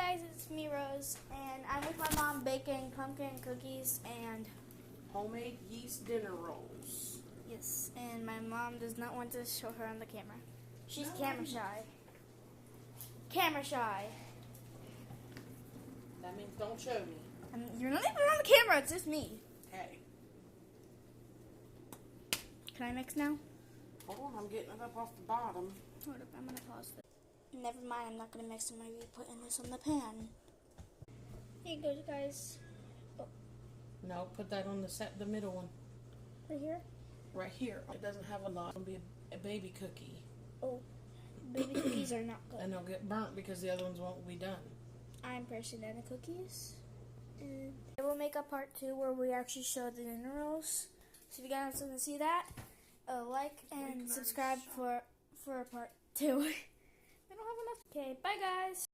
guys, it's me, Rose, and I'm with my mom baking pumpkin cookies and homemade yeast dinner rolls. yes, and my mom does not want to show her on the camera. She's No, camera shy. Camera shy. That means don't show me. You're not even on the camera, it's just me. Hey, Can I mix now? hold on, I'm getting it up off the bottom. Hold up, I'm gonna pause this. Never mind, I'm not gonna mix. I'm gonna be putting this on the pan. Here you go, guys. Oh, No, put that on the middle one. right here. Right here. It doesn't have a lot. It'll be a baby cookie. Oh, baby cookies are not good. And they'll get burnt because the other ones won't be done. I'm Banana Cookies. And I will make a part 2 where we actually show the dinner rolls. So if you guys want to see that, like and subscribe for a part 2. I don't have enough. Okay, bye guys.